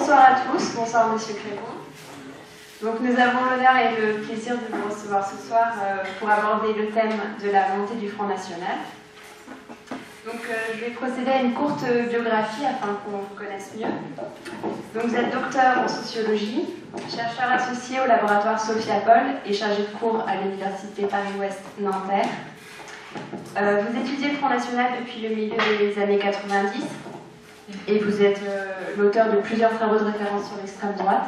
bonsoir à tous, bonsoir Monsieur Crépon. Donc nous avons l'honneur et le plaisir de vous recevoir ce soir pour aborder le thème de la montée du Front National. Donc je vais procéder à une courte biographie afin qu'on vous connaisse mieux. Donc vous êtes docteur en sociologie, chercheur associé au laboratoire Sophia Paul et chargé de cours à l'université Paris-Ouest Nanterre. Vous étudiez le Front National depuis le milieu des années 90 et vous êtes l'auteur de plusieurs travaux de référence sur l'extrême droite.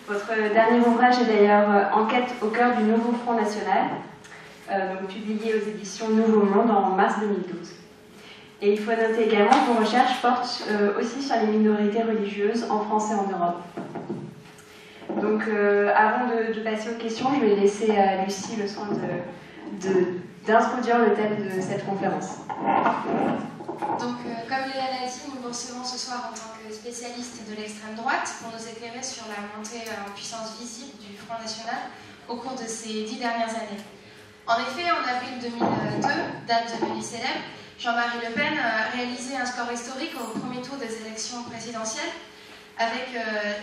Votre dernier ouvrage est d'ailleurs Enquête au cœur du nouveau Front National, donc publié aux éditions Nouveau Monde en mars 2012. Et il faut noter également que vos recherches portent aussi sur les minorités religieuses en France et en Europe. Donc avant de passer aux questions, je vais laisser à Lucie le soin d'introduire le thème de cette conférence. Donc, comme Léa l'a dit, nous vous recevons ce soir en tant que spécialiste de l'extrême droite pour nous éclairer sur la montée en puissance visible du Front National au cours de ces 10 dernières années. En effet, en avril 2002, date devenue célèbre, Jean-Marie Le Pen réalisait un score historique au premier tour des élections présidentielles avec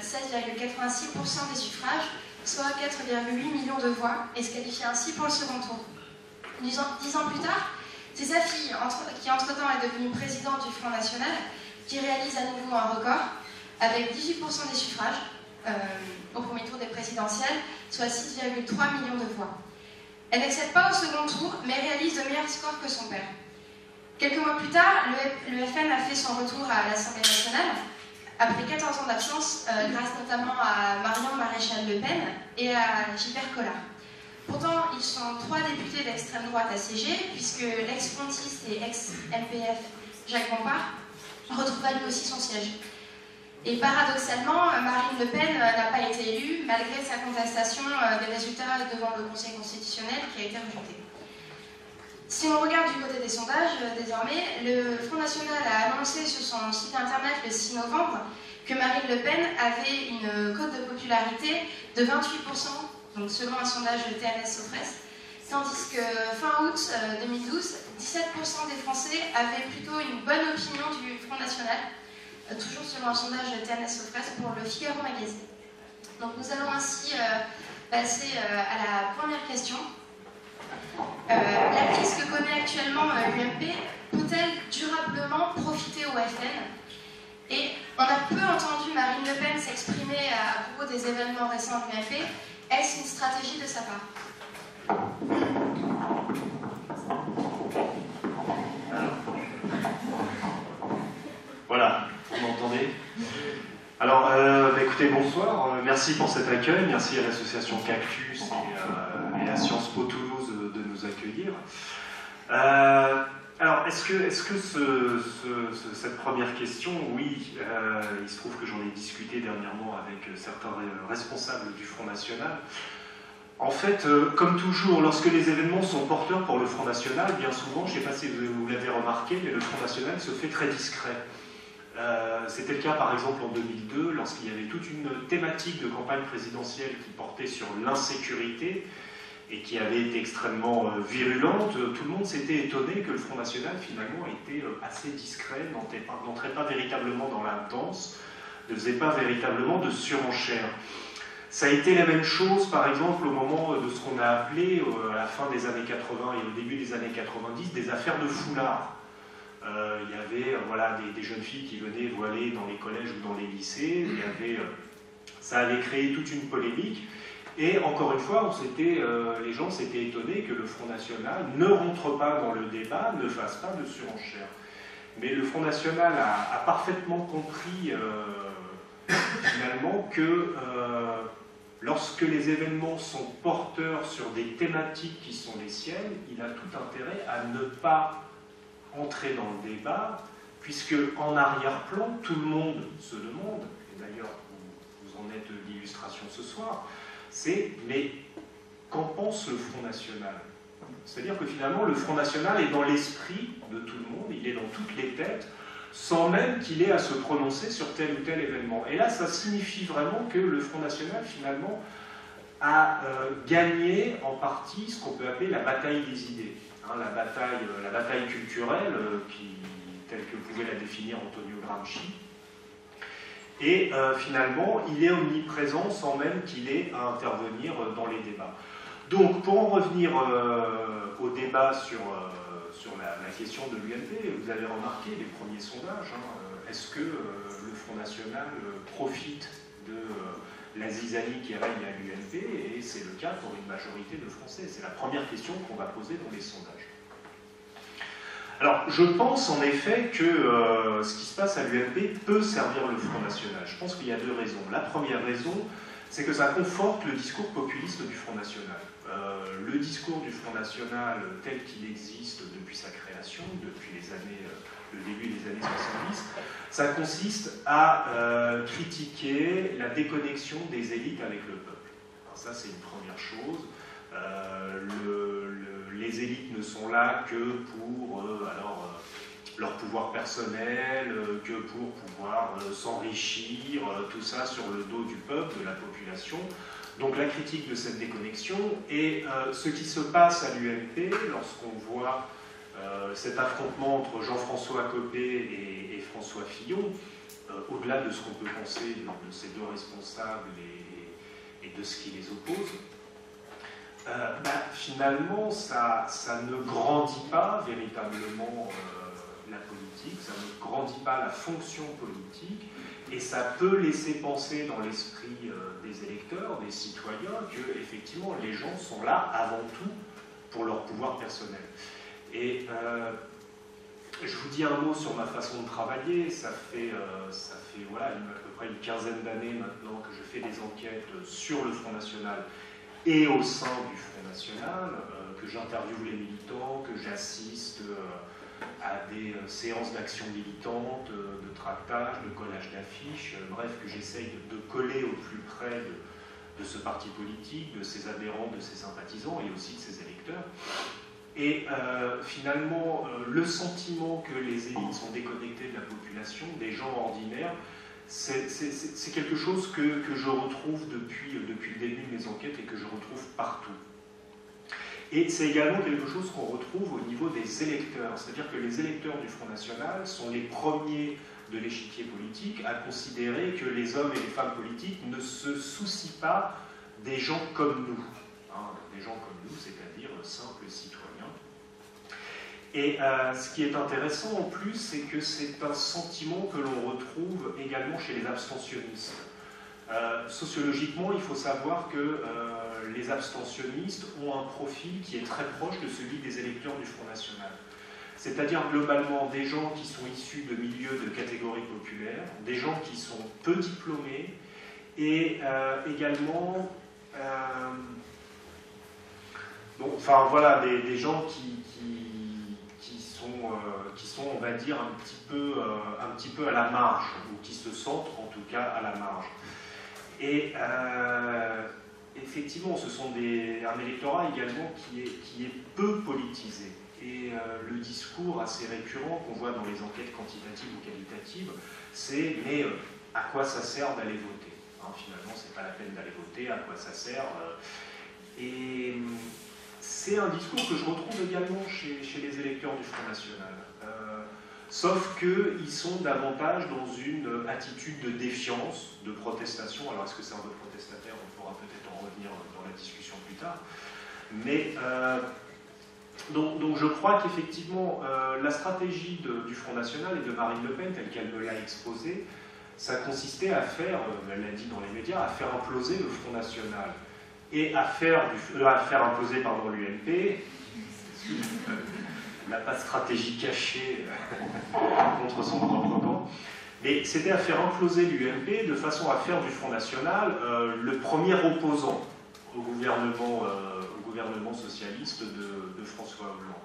16,86% des suffrages, soit 4,8 millions de voix, et se qualifiait ainsi pour le second tour. 10 ans plus tard, c'est sa fille, qui entre-temps est devenue présidente du Front National, qui réalise à nouveau un record, avec 18% des suffrages au premier tour des présidentielles, soit 6,3 millions de voix. Elle n'accède pas au second tour, mais réalise de meilleurs scores que son père. Quelques mois plus tard, le FN a fait son retour à l'Assemblée nationale, après 14 ans d'absence, grâce notamment à Marion Maréchal Le Pen et à Gilbert Collard. Pourtant, ils sont 3 députés d'extrême droite assiégés, puisque l'ex-frontiste et ex-MPF Jacques Bompard retrouva lui aussi son siège. Et paradoxalement, Marine Le Pen n'a pas été élue, malgré sa contestation des résultats devant le Conseil constitutionnel qui a été rejeté. Si on regarde du côté des sondages, désormais, le Front National a annoncé sur son site internet le 6 novembre que Marine Le Pen avait une cote de popularité de 28%, donc selon un sondage de TNS Sofres, tandis que fin août 2012, 17% des Français avaient plutôt une bonne opinion du Front National, toujours selon un sondage de TNS Sofres pour le Figaro Magazine. Donc nous allons ainsi passer à la première question. La crise que connaît actuellement l'UMP peut-elle durablement profiter au FN? Et on a peu entendu Marine Le Pen s'exprimer à propos des événements récents de l'UMP. Est-ce une stratégie de sa part? Voilà, vous m'entendez? Alors, écoutez, bonsoir. Merci pour cet accueil. Merci à l'association Cactus et à Sciences Po Toulouse de nous accueillir. Alors, est-ce que cette première question, oui, il se trouve que j'en ai discuté dernièrement avec certains responsables du Front National. En fait, comme toujours, lorsque les événements sont porteurs pour le Front National, bien souvent, je ne sais pas si vous l'avez remarqué, mais le Front National se fait très discret. C'était le cas par exemple en 2002, lorsqu'il y avait toute une thématique de campagne présidentielle qui portait sur l'insécurité et qui avait été extrêmement virulente. Tout le monde s'était étonné que le Front National finalement était assez discret, n'entrait pas véritablement dans la danse, ne faisait pas véritablement de surenchère. Ça a été la même chose par exemple au moment de ce qu'on a appelé à la fin des années 80 et au début des années 90 des affaires de foulard. Il y avait des jeunes filles qui venaient voiler dans les collèges ou dans les lycées. Ça avait créé toute une polémique. Et encore une fois, les gens s'étaient étonnés que le Front National ne rentre pas dans le débat, ne fasse pas de surenchère. Mais le Front National a parfaitement compris finalement que lorsque les événements sont porteurs sur des thématiques qui sont les siennes, il a tout intérêt à ne pas entrer dans le débat, puisque en arrière-plan, tout le monde se demande, et d'ailleurs vous en êtes l'illustration ce soir, c'est mais qu'en pense le Front National? C'est-à-dire que finalement le Front National est dans l'esprit de tout le monde, il est dans toutes les têtes, sans même qu'il ait à se prononcer sur tel ou tel événement. Et là, ça signifie vraiment que le Front National, finalement, a gagné en partie ce qu'on peut appeler la bataille des idées. La bataille culturelle, telle que pouvait la définir Antonio Gramsci. Et finalement, il est omniprésent sans même qu'il ait à intervenir dans les débats. Donc, pour en revenir au débat sur la question de l'UMP, vous avez remarqué les premiers sondages. Est-ce que le Front National profite de la zizanie qui règne à l'UMP? Et c'est le cas pour une majorité de Français. C'est la première question qu'on va poser dans les sondages. Alors, je pense en effet que ce qui se passe à l'UMP peut servir le Front National. Je pense qu'il y a deux raisons. La première raison, c'est que ça conforte le discours populiste du Front National. Le discours du Front National tel qu'il existe depuis sa création, depuis le début des années 70, ça consiste à critiquer la déconnexion des élites avec le peuple. Alors ça, c'est une première chose. Les élites ne sont là que pour leur pouvoir personnel, que pour pouvoir s'enrichir, tout ça sur le dos du peuple, de la population. Donc la critique de cette déconnexion et ce qui se passe à l'UMP lorsqu'on voit cet affrontement entre Jean-François Copé et François Fillon, au-delà de ce qu'on peut penser de ces deux responsables et de ce qui les oppose, finalement ça ne grandit pas véritablement la politique, ça ne grandit pas la fonction politique, et ça peut laisser penser dans l'esprit des électeurs, des citoyens, que effectivement les gens sont là avant tout pour leur pouvoir personnel. Et je vous dis un mot sur ma façon de travailler. Ça fait voilà, à peu près une quinzaine d'années maintenant que je fais des enquêtes sur le Front National et au sein du Front National, que j'interviewe les militants, que j'assiste à des séances d'action militante, de tractage, de collage d'affiches, bref, que j'essaye de coller au plus près de ce parti politique, de ses adhérents, de ses sympathisants et aussi de ses électeurs. Et finalement, le sentiment que les élites sont déconnectées de la population, des gens ordinaires, c'est quelque chose que je retrouve depuis le début de mes enquêtes et que je retrouve partout. Et c'est également quelque chose qu'on retrouve au niveau des électeurs, c'est-à-dire que les électeurs du Front National sont les premiers de l'échiquier politique à considérer que les hommes et les femmes politiques ne se soucient pas des gens comme nous, des gens comme nous, c'est-à-dire simples citoyens. Et ce qui est intéressant en plus, c'est que c'est un sentiment que l'on retrouve également chez les abstentionnistes. Sociologiquement, il faut savoir que les abstentionnistes ont un profil qui est très proche de celui des électeurs du Front National. C'est-à-dire globalement des gens qui sont issus de milieux de catégories populaires, des gens qui sont peu diplômés et également enfin voilà, des gens qui sont, on va dire, un petit peu à la marge, ou qui se sentent en tout cas à la marge. Et effectivement, ce sont un électorat également qui est peu politisé. Et le discours assez récurrent qu'on voit dans les enquêtes quantitatives ou qualitatives, c'est « mais à quoi ça sert d'aller voter ?» Finalement, c'est pas la peine d'aller voter, à quoi ça sert Et c'est un discours que je retrouve également chez les électeurs du Front National. Sauf qu'ils sont davantage dans une attitude de défiance, de protestation. Alors, est-ce que c'est un vote protestataire? On pourra peut-être en revenir dans la discussion plus tard. Mais donc je crois qu'effectivement, la stratégie du Front National et de Marine Le Pen, telle qu'elle me l'a exposée, ça consistait à faire, elle l'a dit dans les médias, à faire imploser le Front National et à faire imploser l'UMP. N'a pas de stratégie cachée contre son propre camp, mais c'était à faire imploser l'UMP de façon à faire du Front National le premier opposant au gouvernement socialiste de François Hollande.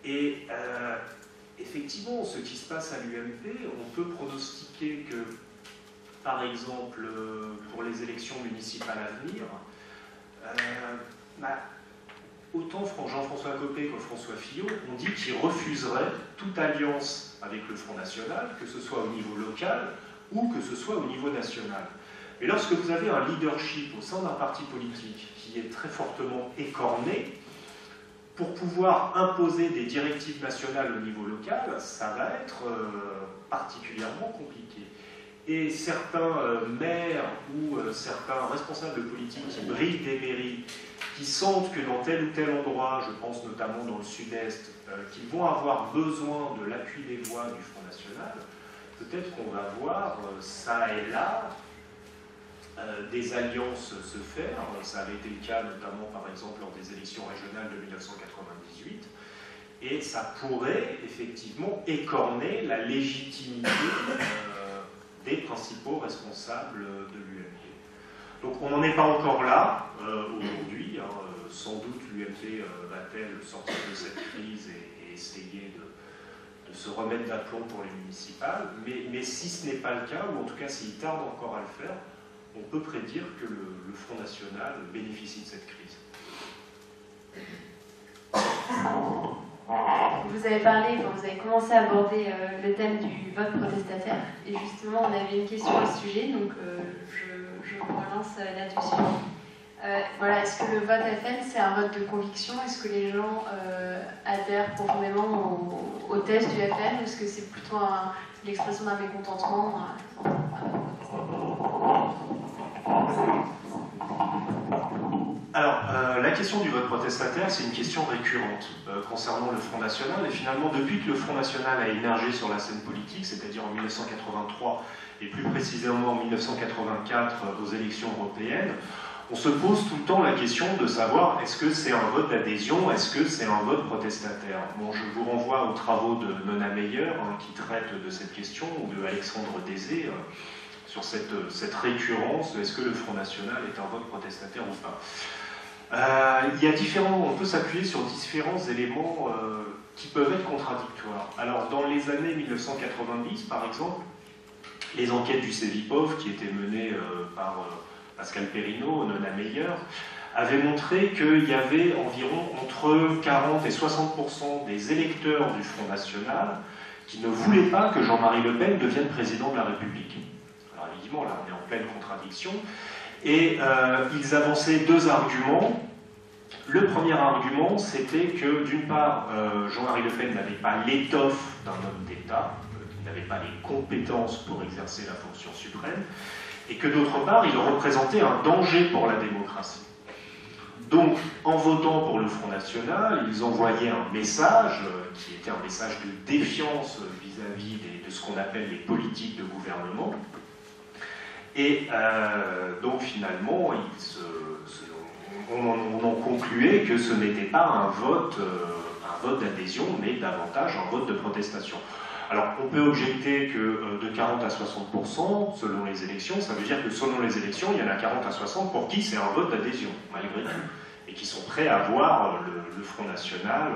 Et effectivement, ce qui se passe à l'UMP, on peut pronostiquer que, par exemple, pour les élections municipales à venir, autant Jean-François Copé que François Fillon ont dit qu'ils refuseraient toute alliance avec le Front National, que ce soit au niveau local ou que ce soit au niveau national. Et lorsque vous avez un leadership au sein d'un parti politique qui est très fortement écorné, pour pouvoir imposer des directives nationales au niveau local, ça va être particulièrement compliqué. et certains maires ou certains responsables politiques qui brillent des mairies, qui sentent que dans tel ou tel endroit, je pense notamment dans le sud-est, qu'ils vont avoir besoin de l'appui des voix du Front National, peut-être qu'on va voir ça et là des alliances se faire. Ça avait été le cas notamment par exemple lors des élections régionales de 1998. Et ça pourrait effectivement écorner la légitimité des principaux responsables de l'UMP. Donc on n'en est pas encore là aujourd'hui. Sans doute l'UMP va-t-elle sortir de cette crise et essayer de se remettre d'aplomb pour les municipales. Mais si ce n'est pas le cas, ou en tout cas s'il tarde encore à le faire, on peut prédire que le Front National bénéficie de cette crise. Vous avez parlé, vous avez commencé à aborder le thème du vote protestataire, et justement on avait une question à ce sujet, donc je vous relance là-dessus. Voilà, est-ce que le vote FN c'est un vote de conviction? Est-ce que les gens adhèrent profondément au thèse du FN, ou est-ce que c'est plutôt l'expression d'un mécontentement Alors, la question du vote protestataire, c'est une question récurrente concernant le Front National. Et finalement, depuis que le Front National a émergé sur la scène politique, c'est-à-dire en 1983 et plus précisément en 1984 aux élections européennes, on se pose tout le temps la question de savoir est-ce que c'est un vote d'adhésion, est-ce que c'est un vote protestataire. Bon, je vous renvoie aux travaux de Nona Meyer qui traitent de cette question, ou de Alexandre Désé, sur cette récurrence, est-ce que le Front National est un vote protestataire ou pas. On peut s'appuyer sur différents éléments qui peuvent être contradictoires. Alors, dans les années 1990, par exemple, les enquêtes du Cevipof, qui étaient menées par Pascal Perrineau, Nona Meyer, avaient montré qu'il y avait environ entre 40 et 60% des électeurs du Front National qui ne voulaient pas que Jean-Marie Le Pen devienne président de la République. Alors évidemment, là, on est en pleine contradiction. Et ils avançaient deux arguments. Le premier argument, c'était que, d'une part, Jean-Marie Le Pen n'avait pas l'étoffe d'un homme d'État, il n'avait pas les compétences pour exercer la fonction suprême, et que, d'autre part, il représentait un danger pour la démocratie. Donc, en votant pour le Front National, ils envoyaient un message, qui était un message de défiance vis-à-vis de ce qu'on appelle les politiques de gouvernement. Et donc finalement, on en concluait que ce n'était pas un vote d'adhésion, mais davantage un vote de protestation. Alors on peut objecter que de 40 à 60% selon les élections, ça veut dire que selon les élections, il y en a 40 à 60 pour qui c'est un vote d'adhésion, malgré tout, et qui sont prêts à voir le Front National,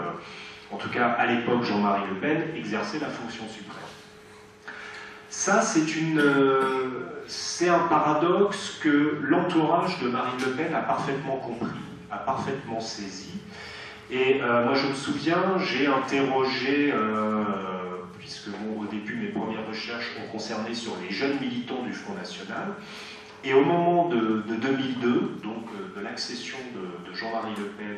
en tout cas à l'époque Jean-Marie Le Pen, exercer la fonction suprême. Ça, c'est un paradoxe que l'entourage de Marine Le Pen a parfaitement compris, a parfaitement saisi. Et moi, je me souviens, j'ai interrogé, puisque bon, au début, mes premières recherches ont concerné sur les jeunes militants du Front National. Et au moment de 2002, donc de l'accession de Jean-Marie Le Pen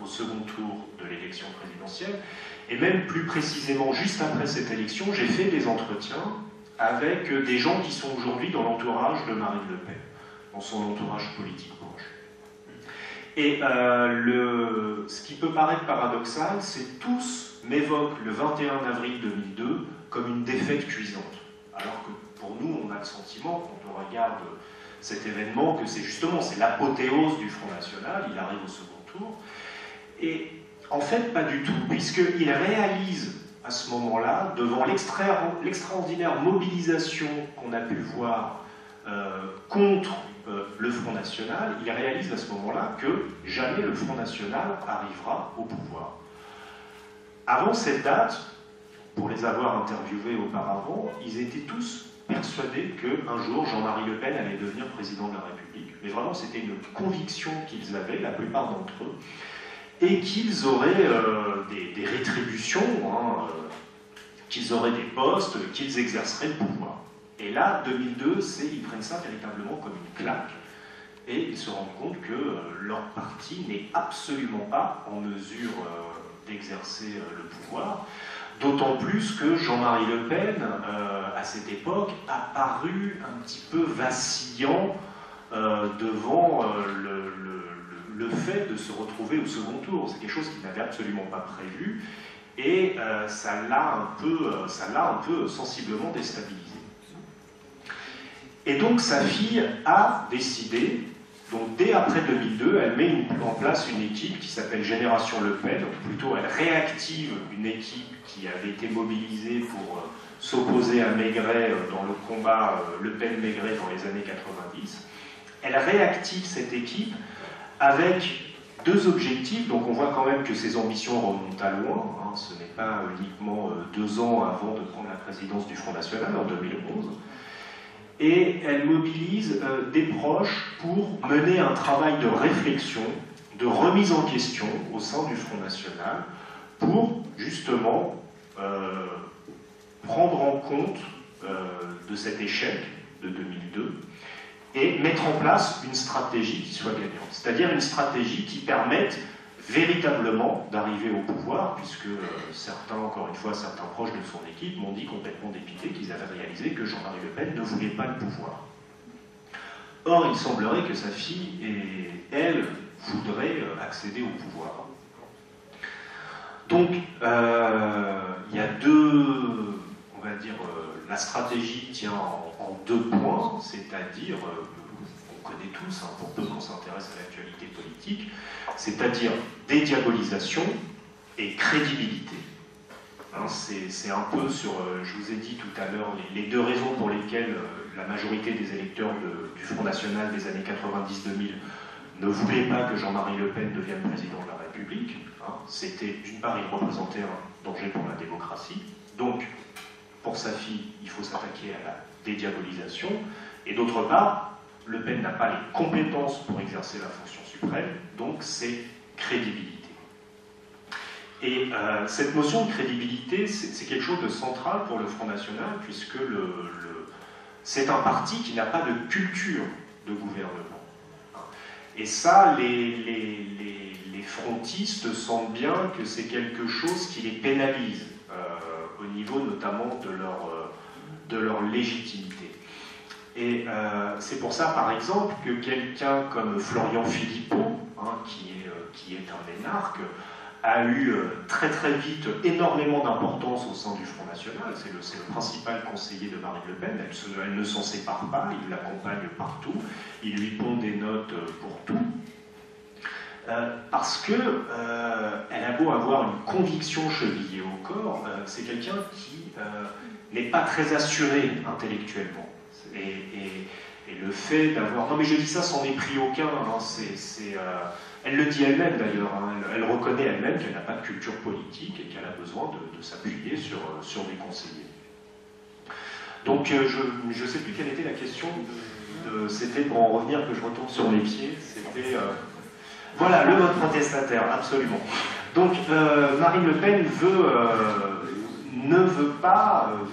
au second tour de l'élection présidentielle, et même plus précisément juste après cette élection, j'ai fait des entretiens avec des gens qui sont aujourd'hui dans l'entourage de Marine Le Pen, dans son entourage politique proche. Et ce qui peut paraître paradoxal, c'est tous m'évoquent le 21 avril 2002 comme une défaite cuisante. Alors que pour nous, on a le sentiment, quand on regarde cet événement, que c'est l'apothéose du Front National, il arrive au second tour. Et en fait, pas du tout, puisqu'il réalise à ce moment-là, devant l'extraordinaire mobilisation qu'on a pu voir contre le Front National, il réalise à ce moment-là que jamais le Front National arrivera au pouvoir. Avant cette date, pour les avoir interviewés auparavant, ils étaient tous persuadés qu'un jour Jean-Marie Le Pen allait devenir président de la République. Mais vraiment, c'était une conviction qu'ils avaient, la plupart d'entre eux, et qu'ils auraient des rétributions, qu'ils auraient des postes, qu'ils exerceraient le pouvoir. Et là, 2002, ils prennent ça véritablement comme une claque, et ils se rendent compte que leur parti n'est absolument pas en mesure d'exercer le pouvoir. D'autant plus que Jean-Marie Le Pen, à cette époque, a paru un petit peu vacillant devant le fait de se retrouver au second tour. C'est quelque chose qu'il n'avait absolument pas prévu, et ça l'a un peu sensiblement déstabilisé. Et donc sa fille a décidé, donc dès après 2002, elle met en place une équipe qui s'appelle Génération Le Pen, ou plutôt elle réactive une équipe qui avait été mobilisée pour s'opposer à Maigret dans le combat Le Pen-Maigret dans les années 90. Elle réactive cette équipe avec deux objectifs, donc on voit quand même que ses ambitions remontent à loin, hein, ce n'est pas uniquement 2 ans avant de prendre la présidence du Front National, en 2011, et elle mobilise des proches pour mener un travail de réflexion, de remise en question au sein du Front National, pour justement prendre en compte de cet échec de 2002 et mettre en place une stratégie qui soit gagnante. C'est-à-dire une stratégie qui permette véritablement d'arriver au pouvoir, puisque encore une fois, certains proches de son équipe m'ont dit complètement dépités qu'ils avaient réalisé que Jean-Marie Le Pen ne voulait pas le pouvoir. Or, il semblerait que sa fille, elle, voudrait accéder au pouvoir. Donc, il y a deux, on va dire, la stratégie tient en 2 points, c'est-à-dire, on connaît tous, hein, pour peu qu'on s'intéresse à l'actualité politique, c'est-à-dire dédiabolisation et crédibilité. Hein, c'est un peu sur, je vous ai dit tout à l'heure, les 2 raisons pour lesquelles la majorité des électeurs du Front National des années 90-2000 ne voulaient pas que Jean-Marie Le Pen devienne président de la République. Hein. C'était, d'une part, il représentait un danger pour la démocratie, donc pour sa fille, il faut s'attaquer à la dédiabolisation, et d'autre part, Le Pen n'a pas les compétences pour exercer la fonction suprême, donc c'est crédibilité. Et cette notion de crédibilité, c'est quelque chose de central pour le Front National, puisque c'est un parti qui n'a pas de culture de gouvernement. Et ça, les frontistes sentent bien que c'est quelque chose qui les pénalise, au niveau notamment de leur légitimité. Et c'est pour ça, par exemple, que quelqu'un comme Florian Philippot, hein, qui est un énarque, a eu très très vite énormément d'importance au sein du Front National. C'est le principal conseiller de Marine Le Pen. Elle ne s'en sépare pas, il l'accompagne partout, il lui pond des notes pour tout. Parce que elle a beau avoir une conviction chevillée au corps, c'est quelqu'un qui n'est pas très assuré intellectuellement. Et le fait d'avoir... Non mais je dis ça sans mépris aucun, hein, elle le dit elle-même d'ailleurs, hein, elle reconnaît elle-même qu'elle n'a pas de culture politique et qu'elle a besoin de s'appuyer sur des conseillers. Donc je ne sais plus quelle était la question, c'était pour en revenir que je retourne sur mes pieds, c'était... Voilà, le vote protestataire, absolument. Donc Marine Le Pen veut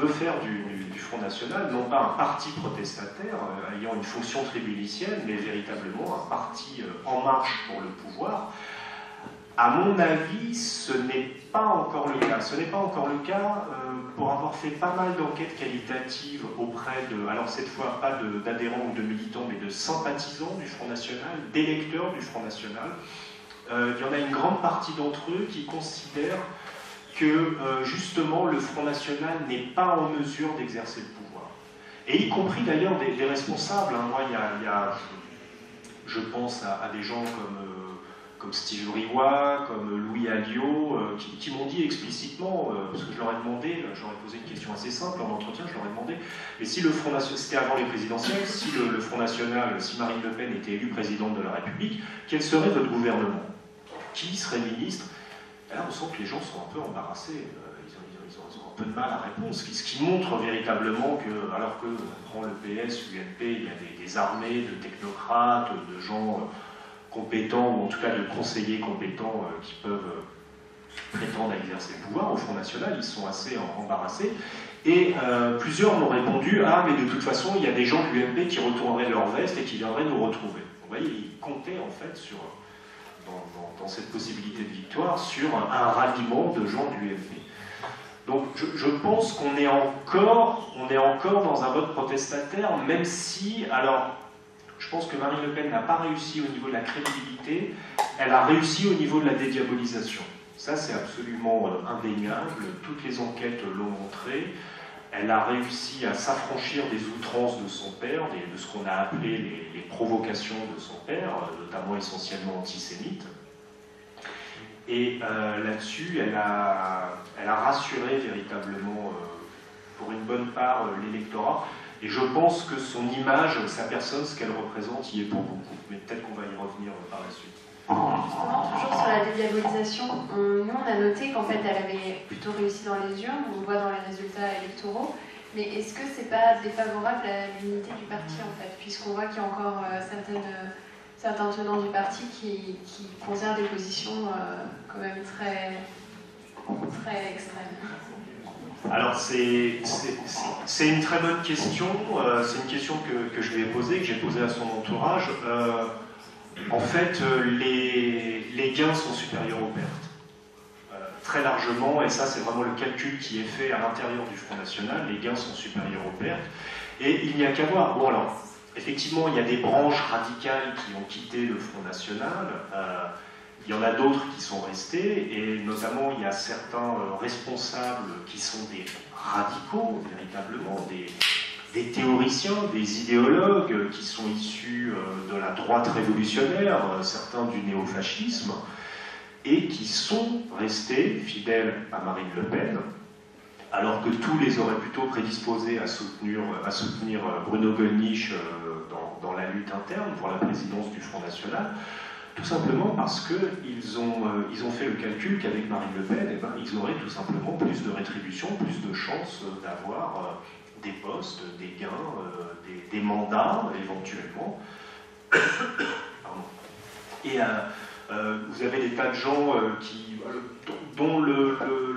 faire du Front National, non pas un parti protestataire ayant une fonction tribunicienne, mais véritablement un parti en marche pour le pouvoir. À mon avis, ce n'est pas encore le cas. Ce n'est pas encore le cas pour avoir fait pas mal d'enquêtes qualitatives auprès de, alors cette fois pas d'adhérents ou de militants, mais de sympathisants du Front National, d'électeurs du Front National. Il y en a une grande partie d'entre eux qui considèrent que justement le Front National n'est pas en mesure d'exercer le pouvoir. Et y compris d'ailleurs des responsables. Hein. Moi, je pense à des gens comme Steve Briouat, comme Louis Alliot, qui m'ont dit explicitement, parce que je leur ai demandé, j'aurais posé une question assez simple en entretien, je leur ai demandé, mais si le Front National, c'était avant les présidentielles, si le Front National, si Marine Le Pen était élue présidente de la République, quel serait votre gouvernement? Qui serait ministre? Et là, on sent que les gens sont un peu embarrassés, ils ont un peu de mal à répondre, ce qui montre véritablement que, alors que on prend le PS, l'UMP, il y a des armées de technocrates, de gens compétents, ou en tout cas de conseillers compétents qui peuvent prétendre à exercer le pouvoir. Au Front National, ils sont assez embarrassés. Et plusieurs m'ont répondu « Ah, mais de toute façon, il y a des gens de l'UMP qui retourneraient leur veste et qui viendraient nous retrouver. » Vous voyez, ils comptaient en fait dans cette possibilité de victoire sur un ralliement de gens de l'UMP. Donc je pense qu'on est encore dans un vote protestataire, même si, alors, je pense que Marine Le Pen n'a pas réussi au niveau de la crédibilité, elle a réussi au niveau de la dédiabolisation. Ça, c'est absolument indéniable, toutes les enquêtes l'ont montré. Elle a réussi à s'affranchir des outrances de son père, de ce qu'on a appelé les provocations de son père, notamment essentiellement antisémites. Et là-dessus, elle a rassuré véritablement, pour une bonne part, l'électorat. Et je pense que son image, sa personne, ce qu'elle représente, y est pour beaucoup. Mais peut-être qu'on va y revenir par la suite. Justement, toujours sur la dédiabolisation, nous on a noté qu'en fait elle avait plutôt réussi dans les urnes, on le voit dans les résultats électoraux, mais est-ce que c'est pas défavorable à l'unité du parti en fait, puisqu'on voit qu'il y a encore certains tenants du parti qui conservent des positions quand même très extrêmes. Alors c'est une très bonne question, c'est une question que je lui ai posée, que j'ai posée à son entourage. En fait, les gains sont supérieurs aux pertes. Très largement, et ça c'est vraiment le calcul qui est fait à l'intérieur du Front National, les gains sont supérieurs aux pertes. Et il n'y a qu'à voir. Bon alors, effectivement, il y a des branches radicales qui ont quitté le Front National. Il y en a d'autres qui sont restés, et notamment il y a certains responsables qui sont des radicaux, véritablement, des théoriciens, des idéologues qui sont issus de la droite révolutionnaire, certains du néofascisme, et qui sont restés fidèles à Marine Le Pen, alors que tous les auraient plutôt prédisposés à soutenir Bruno Gollnisch dans la lutte interne pour la présidence du Front National, tout simplement parce qu'ils ont fait le calcul qu'avec Marine Le Pen, eh ben, ils auraient tout simplement plus de rétribution, plus de chances d'avoir des postes, des gains, des mandats éventuellement. Et vous avez des tas de gens dont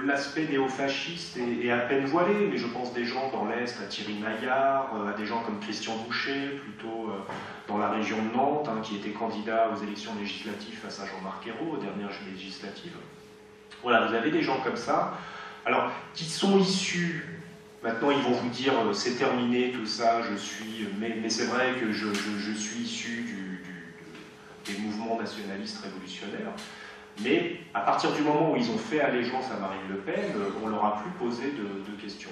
l'aspect néofasciste est à peine voilé, mais je pense des gens dans l'Est, à Thierry Maillard, à des gens comme Christian Boucher, plutôt dans la région de Nantes, qui était candidat aux élections législatives face à Jean-Marc Ayrault, aux dernières législatives. Voilà, vous avez des gens comme ça, alors, qui sont issus. Maintenant, ils vont vous dire c'est terminé, tout ça, mais c'est vrai que je suis issu des mouvements nationalistes révolutionnaires. Mais à partir du moment où ils ont fait allégeance à Marine Le Pen, on ne leur a plus posé de questions.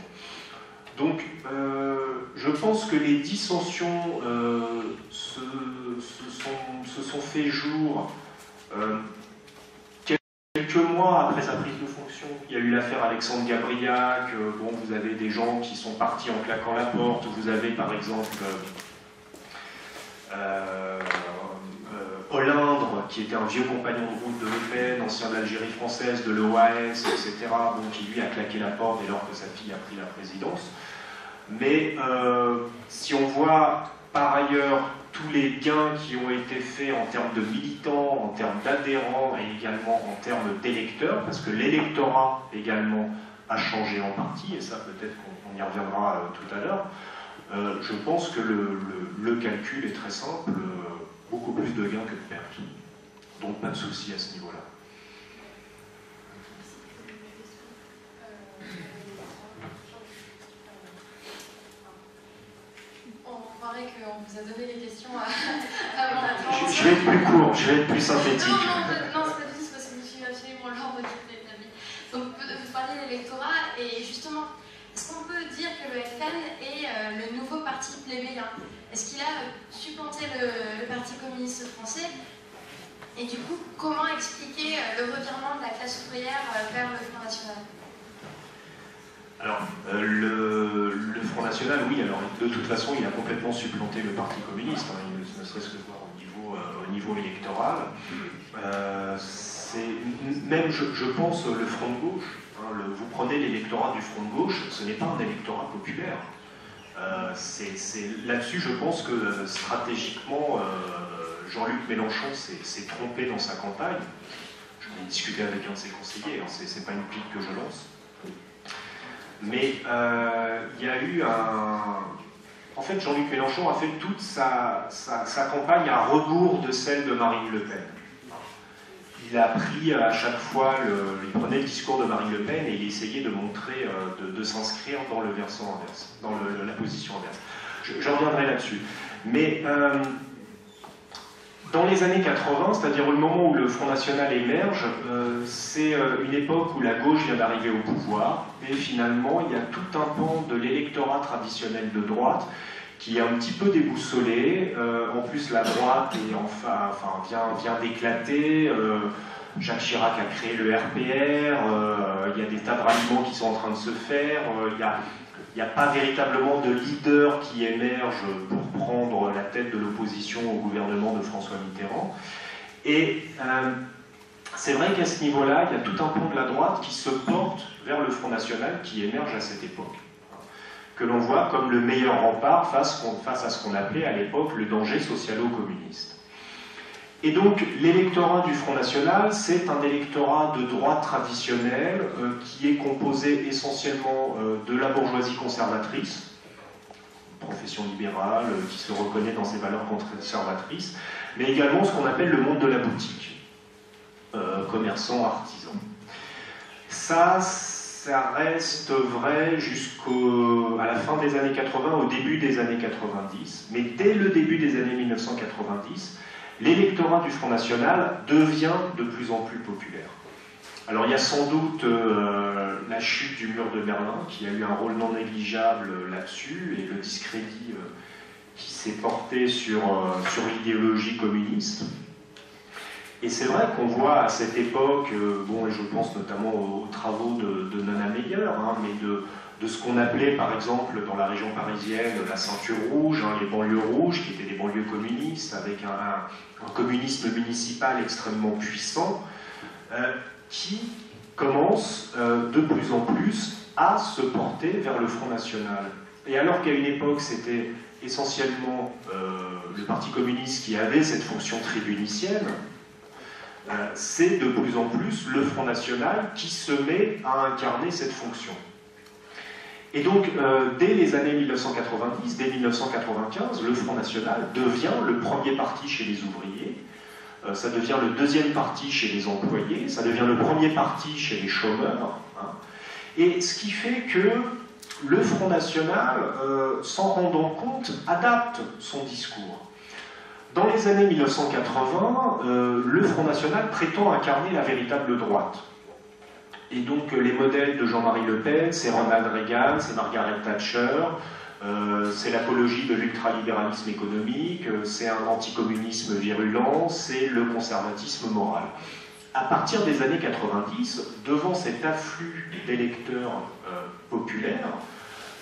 Donc, je pense que les dissensions se sont fait jour quelques mois après sa prise de fonction. Il y a eu l'affaire Alexandre Gabriac, bon, vous avez des gens qui sont partis en claquant la porte, vous avez par exemple Hollindre, qui était un vieux compagnon de route de Le Pen, ancien de l'Algérie française, de l'OAS, etc., bon, qui lui a claqué la porte dès lors que sa fille a pris la présidence. Mais si on voit par ailleurs tous les gains qui ont été faits en termes de militants, en termes d'adhérents et également en termes d'électeurs, parce que l'électorat également a changé en partie, et ça peut-être qu'on y reviendra tout à l'heure, je pense que le calcul est très simple, beaucoup plus de gains que de pertes. Donc pas de souci à ce niveau-là. On paraît qu'on vous a donné les questions avant l'intervention. Je vais être plus court, je vais être plus synthétique. Non, c'est pas juste parce que je me suis absolument l'ordre qui est établi. Donc vous parlez de l'électorat, et justement, est-ce qu'on peut dire que le FN est le nouveau parti plébéien? Est-ce qu'il a supplanté le Parti communiste français? Et du coup, comment expliquer le revirement de la classe ouvrière vers le Front National? Alors, le Front National, oui, alors de toute façon, il a complètement supplanté le Parti communiste, ne serait-ce que voir au niveau électoral. Même, je pense, le Front de gauche. Vous prenez l'électorat du Front de gauche, ce n'est pas un électorat populaire. Là-dessus, je pense que stratégiquement, Jean-Luc Mélenchon s'est trompé dans sa campagne. Je vais discuter avec un de ses conseillers, c'est pas une pique que je lance. Mais il y a eu En fait, Jean-Luc Mélenchon a fait toute sa campagne à rebours de celle de Marine Le Pen. il a pris à chaque fois, il prenait le discours de Marine Le Pen et il essayait de montrer, de s'inscrire dans le versant inverse, dans la position inverse. Je reviendrai là-dessus. Mais dans les années 80, c'est-à-dire le moment où le Front National émerge, c'est une époque où la gauche vient d'arriver au pouvoir, et finalement il y a tout un pan de l'électorat traditionnel de droite qui est un petit peu déboussolé. En plus, la droite vient d'éclater. Jacques Chirac a créé le RPR. Il y a des tas de ralliements qui sont en train de se faire. Il n'y a pas véritablement de leader qui émerge pour prendre la tête de l'opposition au gouvernement de François Mitterrand. Et c'est vrai qu'à ce niveau-là, il y a tout un pan de la droite qui se porte vers le Front National qui émerge à cette époque, que l'on voit comme le meilleur rempart face à ce qu'on appelait à l'époque le danger socialo-communiste. Et donc l'électorat du Front National, c'est un électorat de droite traditionnelle qui est composé essentiellement de la bourgeoisie conservatrice, profession libérale, qui se reconnaît dans ses valeurs conservatrices, mais également ce qu'on appelle le monde de la boutique, commerçants, artisans. Ça reste vrai jusqu'à la fin des années 80, au début des années 90, mais dès le début des années 1990, l'électorat du Front National devient de plus en plus populaire. Alors il y a sans doute la chute du mur de Berlin qui a eu un rôle non négligeable là-dessus, et le discrédit qui s'est porté sur l'idéologie communiste. Et c'est vrai qu'on voit à cette époque, et je pense notamment aux travaux de Nana Meyer, mais de ce qu'on appelait par exemple dans la région parisienne la ceinture rouge, les banlieues rouges, qui étaient des banlieues communistes, avec un communisme municipal extrêmement puissant, qui commence de plus en plus à se porter vers le Front National. Et alors qu'à une époque c'était essentiellement le Parti communiste qui avait cette fonction tribunicienne, c'est de plus en plus le Front National qui se met à incarner cette fonction. Et donc, dès les années 1990, dès 1995, le Front National devient le premier parti chez les ouvriers, ça devient le deuxième parti chez les employés, ça devient le premier parti chez les chômeurs, et ce qui fait que le Front National, s'en rendant compte, adapte son discours. Dans les années 1980, le Front National prétend incarner la véritable droite. Et donc les modèles de Jean-Marie Le Pen, c'est Ronald Reagan, c'est Margaret Thatcher, c'est l'apologie de l'ultralibéralisme économique, c'est un anticommunisme virulent, c'est le conservatisme moral. À partir des années 90, devant cet afflux d'électeurs populaires,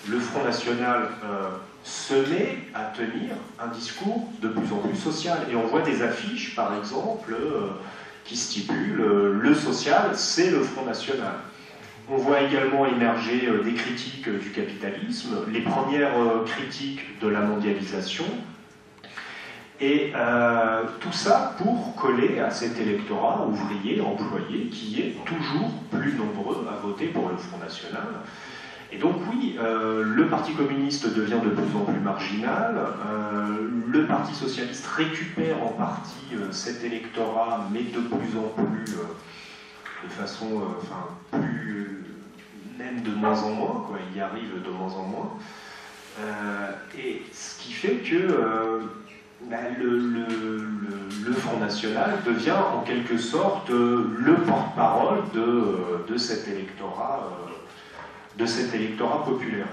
le Front National se met à tenir un discours de plus en plus social. Et on voit des affiches, par exemple, qui stipulent « le social, c'est le Front National ». On voit également émerger des critiques du capitalisme, les premières critiques de la mondialisation, et tout ça pour coller à cet électorat ouvrier, employé, qui est toujours plus nombreux à voter pour le Front National. Et donc oui, le Parti communiste devient de plus en plus marginal, le Parti socialiste récupère en partie cet électorat, mais de plus en plus, de façon plus même de moins en moins, quoi. Il y arrive de moins en moins. Et ce qui fait que le Front National devient en quelque sorte le porte-parole de cet électorat populaire.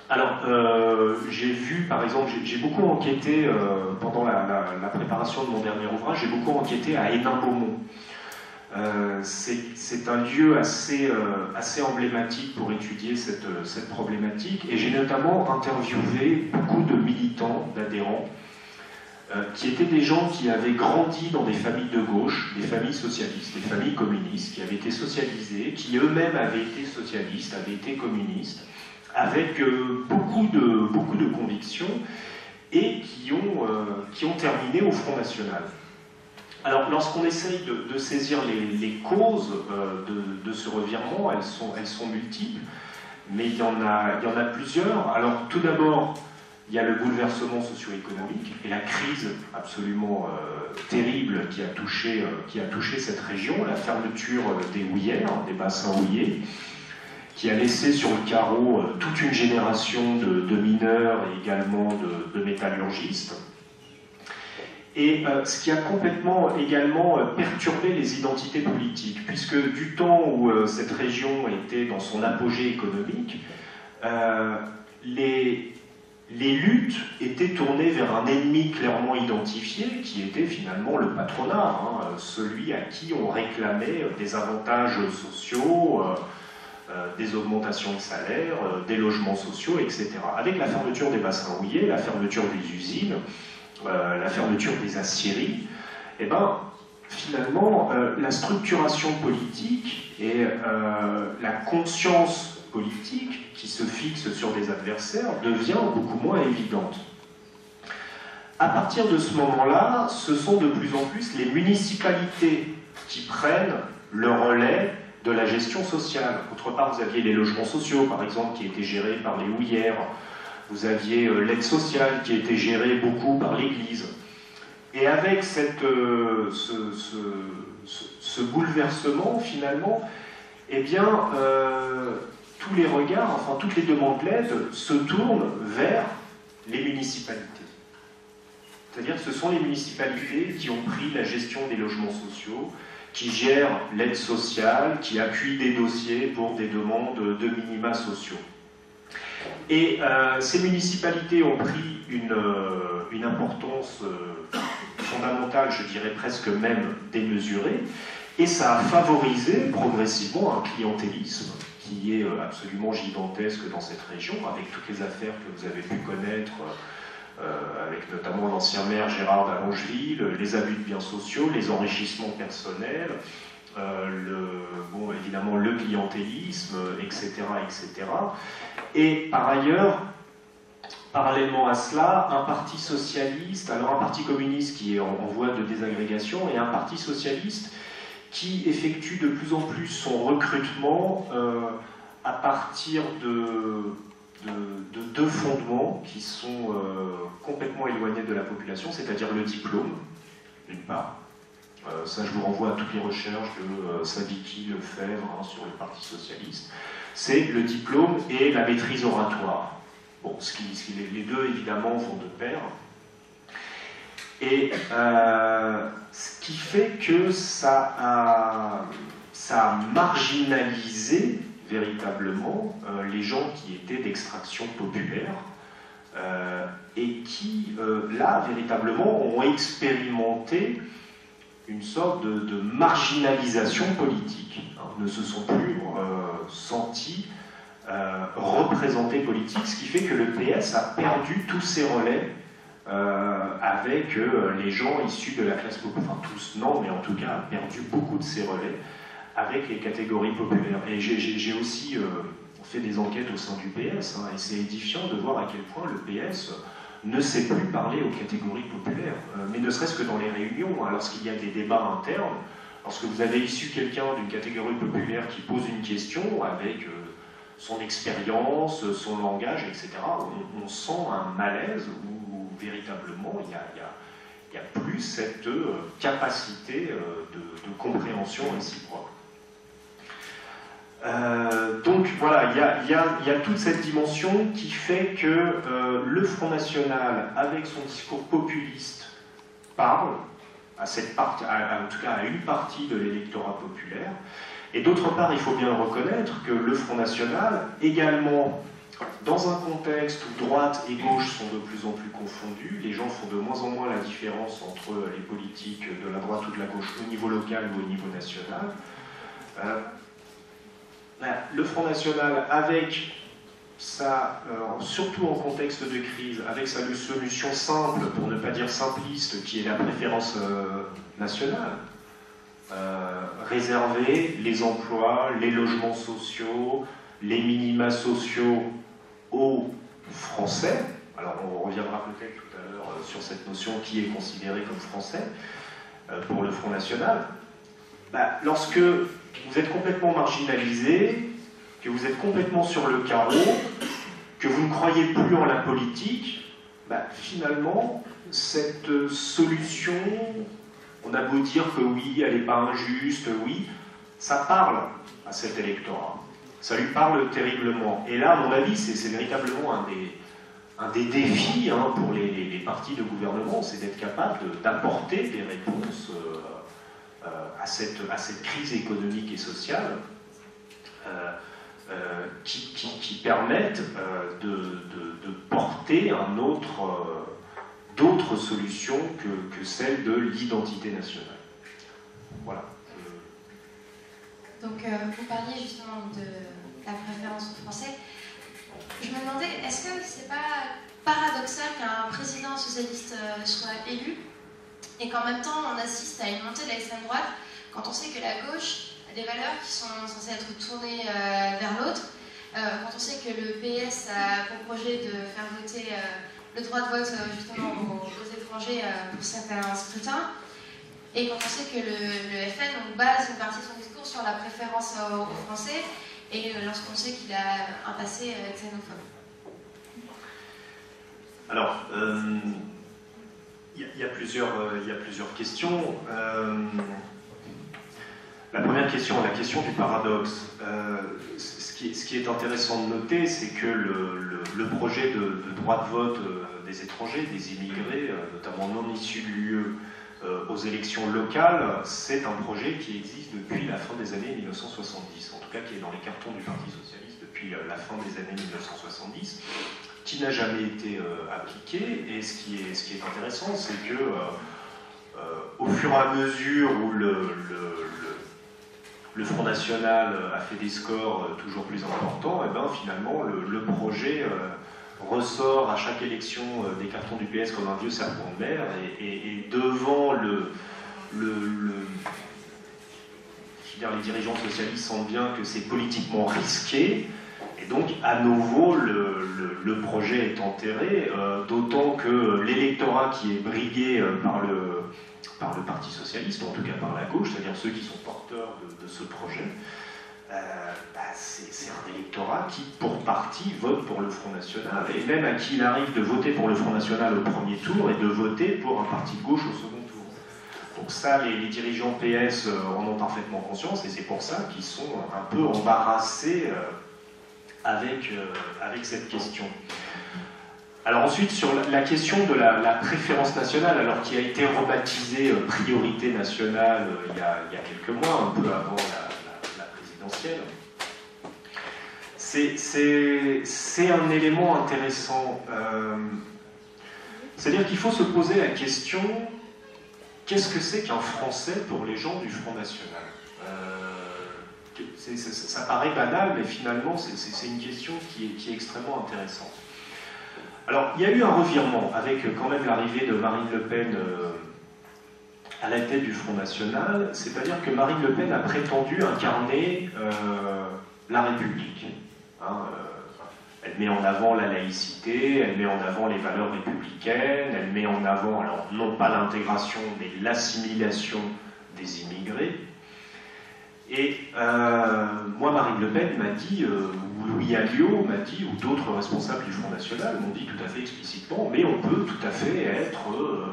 Alors, j'ai vu, par exemple, j'ai beaucoup enquêté, pendant la préparation de mon dernier ouvrage, j'ai beaucoup enquêté à Hénin-Beaumont. C'est un lieu assez emblématique pour étudier cette problématique, et j'ai notamment interviewé beaucoup de militants, d'adhérents, qui étaient des gens qui avaient grandi dans des familles de gauche, des familles socialistes, des familles communistes, qui avaient été socialisés, qui eux-mêmes avaient été socialistes, avaient été communistes, avec beaucoup de convictions, et qui ont terminé au Front National. Alors, lorsqu'on essaye de saisir les causes de ce revirement, elles sont multiples, mais il y en a plusieurs. Alors, tout d'abord, il y a le bouleversement socio-économique et la crise absolument terrible qui a touché cette région, la fermeture des houillères, des bassins houillers, qui a laissé sur le carreau toute une génération de mineurs et également de métallurgistes. Et ce qui a complètement également perturbé les identités politiques, puisque du temps où cette région était dans son apogée économique, les luttes étaient tournées vers un ennemi clairement identifié, qui était finalement le patronat, celui à qui on réclamait des avantages sociaux, des augmentations de salaire, des logements sociaux, etc. Avec la fermeture des bassins houillers, la fermeture des usines, la fermeture des aciéries, eh ben, finalement, la structuration politique et la conscience politique qui se fixe sur des adversaires devient beaucoup moins évidente. À partir de ce moment-là, ce sont de plus en plus les municipalités qui prennent le relais de la gestion sociale. Autre part, vous aviez les logements sociaux, par exemple, qui étaient gérés par les houillères. Vous aviez l'aide sociale qui était gérée beaucoup par l'Église. Et avec ce bouleversement, finalement, eh bien, tous les regards, enfin toutes les demandes d'aide se tournent vers les municipalités. C'est-à-dire que ce sont les municipalités qui ont pris la gestion des logements sociaux, qui gèrent l'aide sociale, qui appuient des dossiers pour des demandes de minima sociaux. Et ces municipalités ont pris une importance fondamentale, je dirais presque même démesurée, et ça a favorisé progressivement un clientélisme qui est absolument gigantesque dans cette région, avec toutes les affaires que vous avez pu connaître, avec notamment l'ancien maire Gérard d'Allongeville, les abus de biens sociaux, les enrichissements personnels, évidemment le clientélisme, etc., etc. Et par ailleurs, parallèlement à cela, un parti socialiste, alors un parti communiste qui est en voie de désagrégation, et un parti socialiste qui effectue de plus en plus son recrutement à partir de deux fondements qui sont complètement éloignés de la population, c'est-à-dire le diplôme, d'une part. Ça, je vous renvoie à toutes les recherches de Savicki, Lefebvre sur le Parti socialiste. C'est le diplôme et la maîtrise oratoire. Bon, les deux, évidemment, vont de pair. Et ce qui fait que ça a marginalisé véritablement les gens qui étaient d'extraction populaire et qui, là, véritablement, ont expérimenté une sorte de marginalisation politique, ne se sont plus sentis représentés politiques, ce qui fait que le PS a perdu tous ses relais avec les gens issus de la classe populaire, enfin tous non, mais en tout cas a perdu beaucoup de ses relais avec les catégories populaires. Et j'ai aussi fait des enquêtes au sein du PS, et c'est édifiant de voir à quel point le PS ne sait plus parler aux catégories populaires, mais ne serait-ce que dans les réunions, lorsqu'il y a des débats internes, lorsque vous avez issu quelqu'un d'une catégorie populaire qui pose une question avec son expérience, son langage, etc., on sent un malaise où véritablement il n'y a plus cette capacité de compréhension réciproque. Donc voilà, il y a toute cette dimension qui fait que le Front National, avec son discours populiste, parle à cette partie, en tout cas à une partie de l'électorat populaire. Et d'autre part, il faut bien le reconnaître que le Front National, également, dans un contexte où droite et gauche sont de plus en plus confondues, les gens font de moins en moins la différence entre les politiques de la droite ou de la gauche au niveau local ou au niveau national. Le Front National, avec surtout en contexte de crise, avec sa solution simple, pour ne pas dire simpliste, qui est la préférence nationale, réserver les emplois, les logements sociaux, les minima sociaux aux Français. Alors on reviendra peut-être tout à l'heure sur cette notion qui est considérée comme français pour le Front National. Lorsque vous êtes complètement marginalisé, que vous êtes complètement sur le carreau, que vous ne croyez plus en la politique, finalement, cette solution, on a beau dire que oui, elle n'est pas injuste, oui, ça parle à cet électorat. Ça lui parle terriblement. Et là, à mon avis, c'est véritablement un des défis pour les partis de gouvernement, c'est d'être capable d'apporter des réponses à cette crise économique et sociale qui permettent de porter d'autres solutions que celle de l'identité nationale. Voilà. Donc, vous parliez justement de la préférence aux Français. Je me demandais, est-ce que c'est pas paradoxal qu'un président socialiste soit élu et qu'en même temps on assiste à une montée de l'extrême droite quand on sait que la gauche a des valeurs qui sont censées être tournées vers l'autre, quand on sait que le PS a pour projet de faire voter le droit de vote justement aux étrangers pour certains scrutins, et quand on sait que le FN base une partie de son discours sur la préférence aux Français, et lorsqu'on sait qu'il a un passé xénophobe. Alors, il y a plusieurs questions. La première question, la question du paradoxe. Ce qui est intéressant de noter, c'est que le projet de droit de vote des étrangers, des immigrés, notamment non issus de l'UE, aux élections locales, c'est un projet qui existe depuis la fin des années 1970, en tout cas qui est dans les cartons du Parti Socialiste depuis la fin des années 1970, qui n'a jamais été appliqué. Et ce qui est intéressant, c'est que au fur et à mesure où le Front National a fait des scores toujours plus importants, et finalement le projet ressort à chaque élection des cartons du PS comme un vieux serpent de mer, et devant les dirigeants socialistes sentent bien que c'est politiquement risqué, et donc à nouveau le projet est enterré, d'autant que l'électorat qui est brigué par le Parti Socialiste, en tout cas par la gauche, c'est-à-dire ceux qui sont porteurs de ce projet, c'est un électorat qui, pour partie, vote pour le Front National, et même à qui il arrive de voter pour le Front National au premier tour et de voter pour un parti de gauche au second tour. Donc ça, les dirigeants PS en ont parfaitement conscience, et c'est pour ça qu'ils sont un peu embarrassés avec cette question. Alors ensuite, sur la question de la préférence nationale, alors qui a été rebaptisée priorité nationale il y a quelques mois, un peu avant la présidentielle, c'est un élément intéressant. C'est-à-dire qu'il faut se poser la question, qu'est-ce que c'est qu'un Français pour les gens du Front National ? Ça paraît banal, mais finalement, c'est une question qui est extrêmement intéressante. Alors, il y a eu un revirement avec quand même l'arrivée de Marine Le Pen à la tête du Front National, c'est-à-dire que Marine Le Pen a prétendu incarner la République. Elle met en avant la laïcité, elle met en avant les valeurs républicaines, elle met en avant, alors non pas l'intégration, mais l'assimilation des immigrés. Et moi, Marine Le Pen m'a dit, ou Louis Alliot m'a dit, ou d'autres responsables du Front National m'ont dit tout à fait explicitement, mais on peut tout à fait être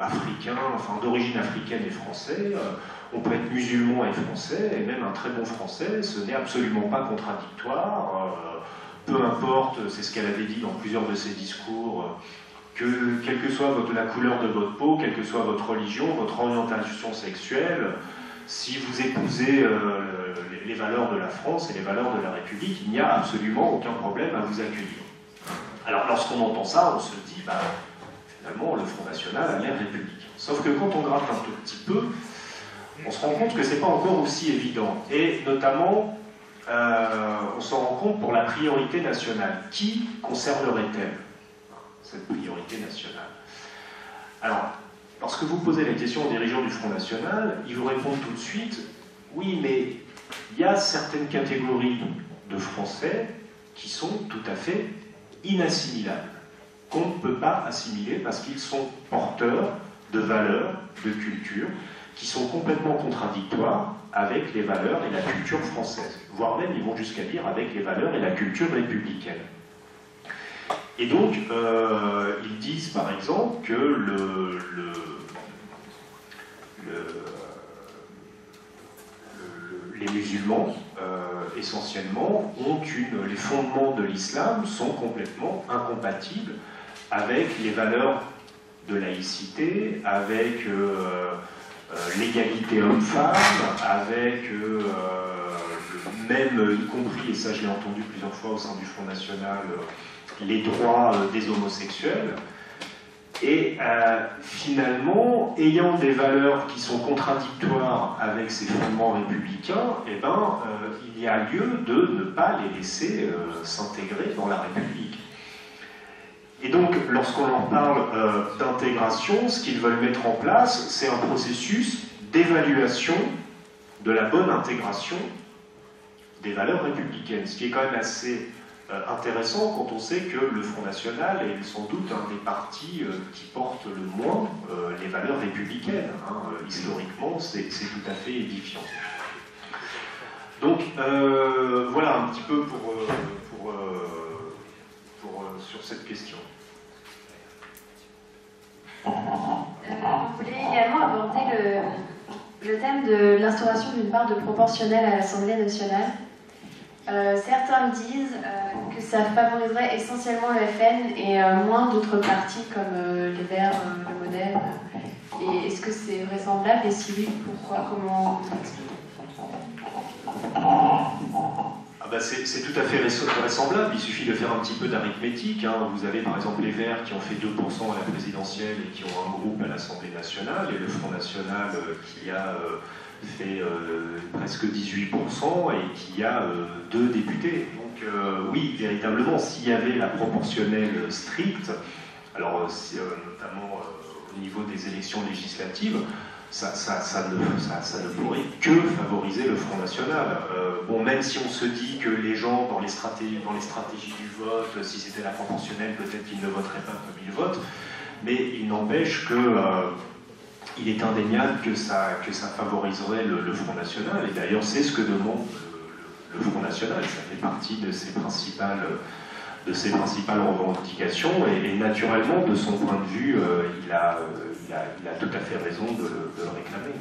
africain, enfin d'origine africaine et français, on peut être musulman et français, et même un très bon français, ce n'est absolument pas contradictoire, peu importe, c'est ce qu'elle avait dit dans plusieurs de ses discours, que quelle que soit la couleur de votre peau, quelle que soit votre religion, votre orientation sexuelle, si vous épousez les valeurs de la France et les valeurs de la République, il n'y a absolument aucun problème à vous accueillir. Alors lorsqu'on entend ça, on se dit, finalement, le Front National a l'air républicain. Sauf que quand on gratte un tout petit peu, on se rend compte que c'est pas encore aussi évident. Et notamment, on s'en rend compte pour la priorité nationale. Qui conserverait-elle cette priorité nationale? Alors, lorsque vous posez la question aux dirigeants du Front National, ils vous répondent tout de suite, oui, mais il y a certaines catégories de Français qui sont tout à fait inassimilables, qu'on ne peut pas assimiler parce qu'ils sont porteurs de valeurs, de culture, qui sont complètement contradictoires avec les valeurs et la culture française, voire même, ils vont jusqu'à dire, avec les valeurs et la culture républicaine. Et donc, ils disent par exemple que les musulmans, essentiellement, les fondements de l'islam sont complètement incompatibles avec les valeurs de laïcité, avec l'égalité homme-femme, avec même, y compris, et ça je l'ai entendu plusieurs fois au sein du Front National, les droits des homosexuels. Et finalement, ayant des valeurs qui sont contradictoires avec ces fondements républicains, eh ben, il y a lieu de ne pas les laisser s'intégrer dans la République. Et donc, lorsqu'on leur parle d'intégration, ce qu'ils veulent mettre en place, c'est un processus d'évaluation de la bonne intégration des valeurs républicaines, ce qui est quand même assez intéressant quand on sait que le Front National est sans doute un des partis qui porte le moins les valeurs républicaines. Hein. Historiquement, c'est tout à fait édifiant. Donc, voilà un petit peu sur cette question. On voulait également aborder le thème de l'instauration d'une part de proportionnelle à l'Assemblée nationale. Certains disent que ça favoriserait essentiellement le FN et moins d'autres partis comme les Verts, le Modem. Et est-ce que c'est vraisemblable? Et si oui, pourquoi? Comment vous expliquez? C'est tout à fait vraisemblable, il suffit de faire un petit peu d'arithmétique. Hein. Vous avez par exemple les Verts qui ont fait 2% à la présidentielle et qui ont un groupe à l'Assemblée nationale, et le Front National qui a fait presque 18% et qui a 2 députés. Donc oui, véritablement, s'il y avait la proportionnelle stricte, alors notamment au niveau des élections législatives, ça ne pourrait que favoriser le Front National. Bon, même si on se dit que les gens, dans les stratégies du vote, si c'était la proportionnelle, peut-être qu'ils ne voteraient pas comme ils votent, mais il n'empêche qu'il est indéniable que ça favoriserait le Front National, et d'ailleurs c'est ce que demande le Front National, ça fait partie de ses principales revendications, et naturellement, de son point de vue, il a tout à fait raison de le réclamer.